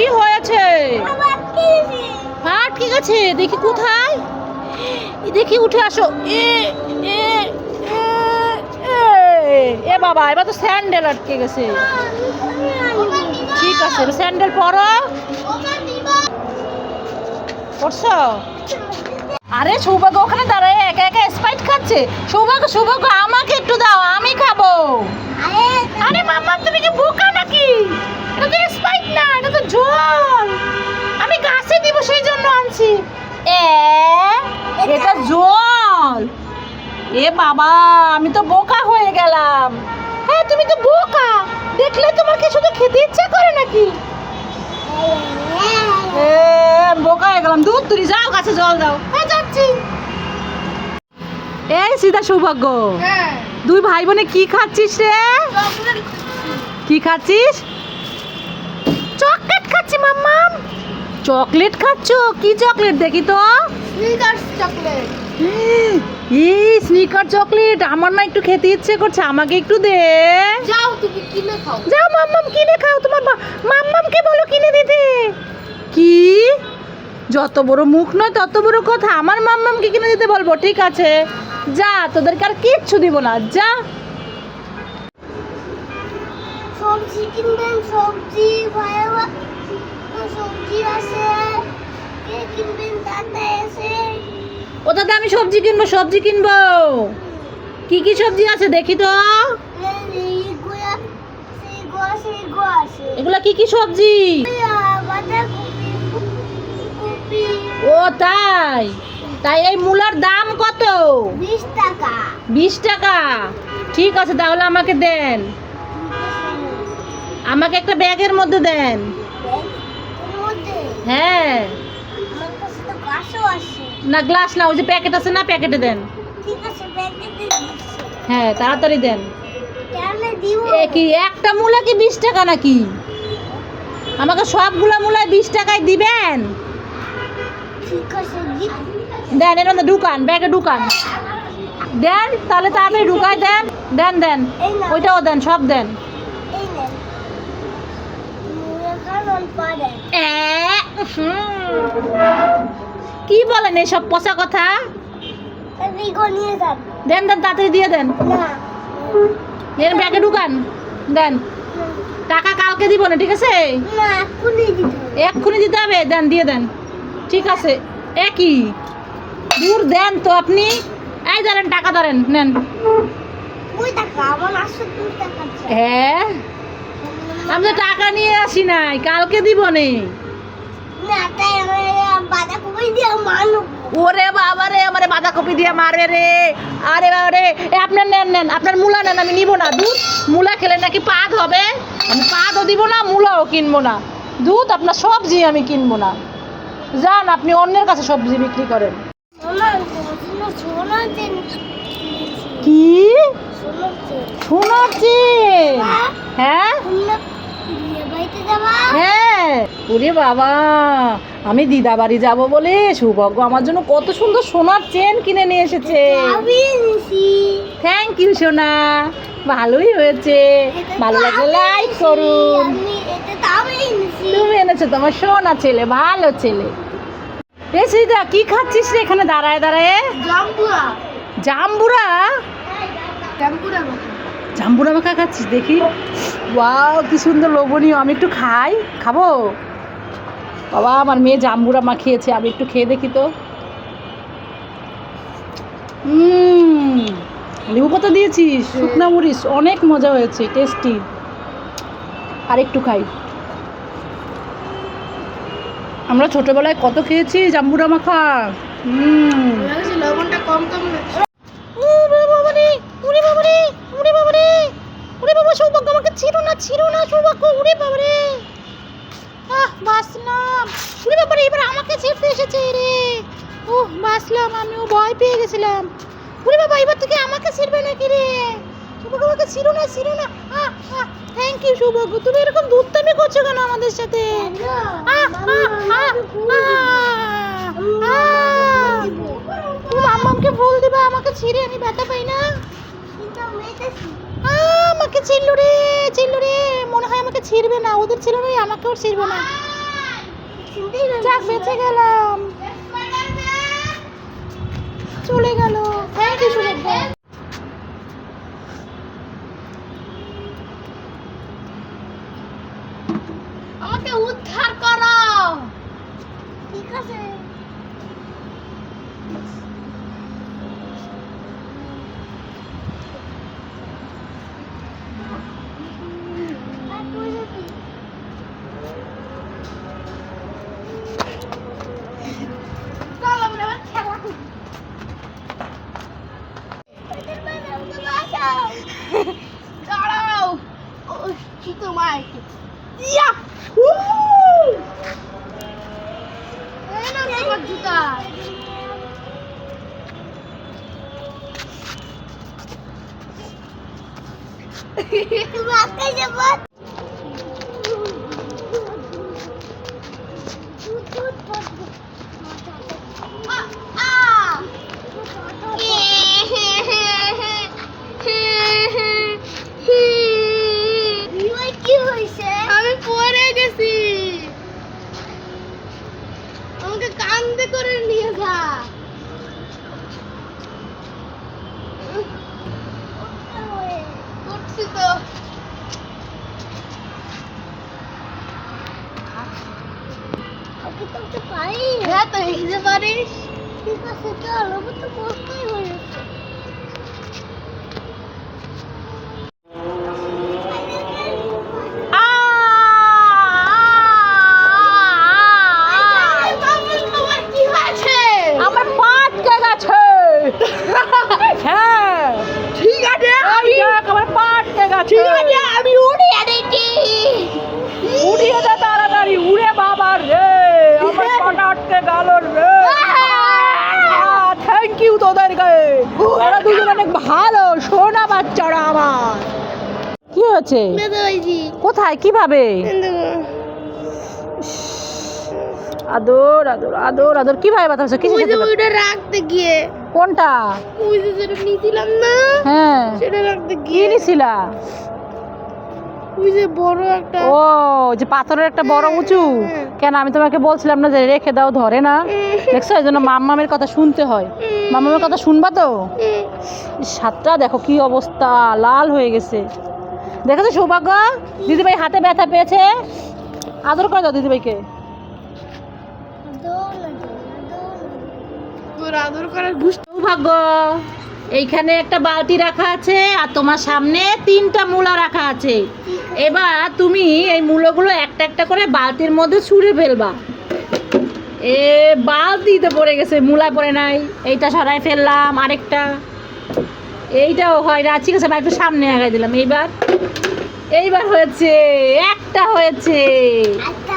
কি হয়েছে? আটকে গেছে, দেখি কোথায়, দেখি উঠে আসো। এ এ এ বাবা, এবার তো স্যান্ডেল আটকে গেছে। ঠিক আছে, স্যান্ডেল পরো। পরছো? আরে সৌভাগ্য ওখানে দাঁড়ায় একা একা স্প্রাইট খাচ্ছে। সৌভাগ্য সৌভাগ্য, আমাকে একটু দাও, আমি খাবো। আরে মাম্মা, তুমি কি বোকা নাকি? এটা তো স্প্রাইট না, এটা তো জল। আমি গাছে দিব সেই জন্য আনছি। এটা জল। এ বাবা, আমি তো বোকা হয়ে গেলাম। হ্যাঁ, তুমি তো বোকা। দেখলে তোমার কি শুধু খেতে ইচ্ছা করে নাকি? বোকা হয়ে গেলাম। দুধ তুলি, যাও গাছে জল দাও। হ্যাঁ, যাচ্ছি। এই সীতা সৌভাগ্য, দুই ভাই বোনে কি খাচ্ছিস রে? কি খাচ্ছিস? চকলেট খাচ্ছি মাম্মাম। চকলেট খাচ্ছো? কি চকলেট দেখি তো? Snickers chocolate. এই স্নিকার চকলেট, আমার না একটু খেতে ইচ্ছে করছে, আমাকে একটু দে। যাও তুমি কিনে খাও। যাও মাম্মাম কিনে খাও, তোমার মাম্মামকে বলো কিনে দিতে। কি? যত বড় মুখ নয় তত বড় কথা, আমার মাম্মামকে কিনে দিতে বলবো? ঠিক আছে, যা, তোদেরকে আর কিচ্ছু দিব না, যা। সবজি কিনবেন? সবজি ভাইয়া, সবজি আছে। কে কিনবেন? দাদা আছে। ও দাদা, আমি সবজি কিনবো, সবজি কিনবো। কি কি সবজি আছে দেখি তো? এগুলা কি কি সবজি? ও তাই তাই এই মূলার দাম কত? 20 টাকা। 20 টাকা? ঠিক আছে, তাহলে আমাকে দেন, আমাকে একটা ব্যাগের মধ্যে দেন। হ্যাঁ। আমার কাছে তো গ্লাসও আছে। না, গ্লাস না, ওই যে প্যাকেট আছে না, প্যাকেটে দেন। ঠিক আছে, প্যাকেটে দিচ্ছি। হ্যাঁ, তাড়াতাড়ি দেন। কেন দিব? এ কি একটা মূলা কি 20 টাকা নাকি? আমাকে সবগুলা মূলায় 20 টাকায় দিবেন? ঠিক আছে, দিব। দেন, এর মধ্যে ঢুকান, ব্যাগে ঢুকান। দেন, তাহলে তাড়াতাড়ি ঢুকাই দেন। দেন দেন, ওইটাও দেন, সব দেন। এই নেন। কারণ পারে। কি বলেন এইসব পচা কথা? এদিকে নিয়ে যান। দেন দেন, তাড়াতাড়ি দিয়ে দেন। না। এর ব্যাগে ঢুকান, দেন। টাকা কালকে দিব না, ঠিক আছে? না, এক্ষুনি দিতে হবে। এক্ষুনি দিতে হবে? দেন, দিয়ে দেন। ঠিক আছে। একই দূর দেন তো আপনি। এই ধরেন, টাকা ধরেন, নেন। ওই টাকা আমার 80 টাকা আছে। হ্যাঁ, আমি তো টাকা নিয়ে আসি নাই, কালকে দিব নে। না, তাই আমার বাঁধাকপি দিয়ে মানব। ওরে বাবা রে, আমারে বাঁধাকপি দিয়ে মারে রে। আরে বাবা রে, আপনার নেন নেন, আপনার মূলা নেন, আমি নিব না দুধ। মূলা খেলে নাকি পাদ হবে, আমি পাদও দিব না, মূলাও কিনবো না। দুধ, আপনার সবজি আমি কিনবো না। যান, আপনি অন্যের কাছে সবজি বিক্রি করেন। কি? সোনার চেন? হ্যাঁ হ্যাঁ। ওরে বাবা, আমি দিদা বাড়ি যাবো বলে সৌভাগ্য আমার জন্য কত সুন্দর সোনার চেন কিনে নিয়ে এসেছে। থ্যাংক ইউ সোনা, ভালোই হয়েছে। ভালো লাগলে লাইক করুন। তুমি এনেছো, তোমার সোনা ছেলে, ভালো ছেলে। এই সিদা, কি খাচ্ছিস রে এখানে দাঁড়ায় দাঁড়ায়? জাম্বুরা। জাম্বুরা? জাম্বুরা জাম্বুরা মাখা খাচ্ছিস? দেখি, ওয়াও, কি সুন্দর লোভনীয়। আমি একটু খাই, খাবো? বাবা, আমার মেয়ে জাম্বুরা মাখিয়েছে, আমি একটু খেয়ে দেখি তো। লেবু পাতা দিয়েছিস, শুকনা মরিচ, অনেক মজা হয়েছে, টেস্টি। আর একটু খাই। আমরা ছোটবেলায় কত খেয়েছি জাম্বুরা মাখা। লবণটা কম কম লাগছে। সৌভাগ্য, আমাকে ছিড়ো না, ছিড়ো না সৌভাগ্য। উড়ে বাবারে, বাঁচলাম। উড়ে বাবারে, এবার আমাকে ছিড়তে এসেছে রে। বাঁচলাম, আমিও ভয় পেয়ে গেছিলাম। উড়ে বাবা, এবার থেকে আমাকে ছিড়বে নাকি রে? সৌভাগ্য, আমাকে ছিড়ো না, ছিড়ো না। থ্যাংক ইউ সৌভাগ্য, তুমি এরকম দুধটামি করছো কেন আমাদের সাথে? তুমি মাম্মামকে ফুল দিবা, আমাকে ছিঁড়ে, আমি ব্যথা পাই না। আমাকে ছিড়লো রে, ছিড়লো রে। মনে হয় আমাকে ছিড়বে না, ওদের ছিল না, আমাকেও ছিড়বে না। চিনতেই পারছি যাক বেঁচে গেলাম, চলে গেল। থ্যাংক ইউ সৌভাগ্য। আমাকে উদ্ধার করো। ঠিক আছে। আর তুই যদি চল আমরা এবার খেলা করি। স্পাইডারম্যান আমাকে বাঁচাও। দাঁড়াও, ও চিতো মার। ইয়া এই না তোমার জুতা। তুমি আকাশে বল। কি হয়েছে? আমি পড়ে গেছি, আমাকে কান্দে করে নিয়ে যা। করছি তো। ওকে তো উঠতে পারি। হ্যাঁ তো এসে পারিস। ঠিক আছে চল, আমার তো কষ্টই হয়ে যাচ্ছে। কি হয়েছে? আমার পা আটকে গেছে। হ্যাঁ ঠিক আছে এই দেখ, আমার পা আটকে গেছে। আমি উড়িয়ে দিচ্ছি। উড়িয়ে দে তাড়াতাড়ি, উড়ে বাবা রে, আমার পাটা আটকে গেল রে। থ্যাংক ইউ তোদেরকে, ওরা দুজন অনেক ভালো সোনা বাচ্চারা আমার। কি হয়েছে? কোথায়, কিভাবে? আদর আদর আদর আদর, কিভাবে ব্যথা হচ্ছে? কিছু ওইটা রাখতে গিয়ে, কোনটা? ওই যে যেটা নিয়েছিলাম না, হ্যাঁ, সেটা রাখতে কি গিয়ে নিছিলা? ওই যে বড় একটা। ও, যে পাথরের একটা বড় উঁচু। কেন আমি তোমাকে বলছিলাম না যে রেখে দাও, ধরে না? দেখছো, এই জন্য মাম্মামের কথা শুনতে হয়। মাম্মামের কথা শুনবা তো। সাতটা দেখো কি অবস্থা, লাল হয়ে গেছে। দেখেছো সৌভাগ্য, দিদিভাই হাতে ব্যথা পেয়েছে। আদর করে দাও দিদিভাইকে। তোর আদর করার গুষ্টি। সৌভাগ্য, এইখানে একটা বালতি রাখা আছে আর তোমার সামনে 3টা মূলা রাখা আছে। এবার তুমি এই মূলাগুলো একটা একটা করে বালতির মধ্যে ছুঁড়ে ফেলবা। এ বালতিতে পড়ে গেছে, মূলা পড়ে নাই। এইটা সরাই ফেললাম, আরেকটা। এইটাও হয় না, ঠিক আছে, আমি একটু সামনে আগাই দিলাম। এইবার হয়েছে, একটা হয়েছে। একটা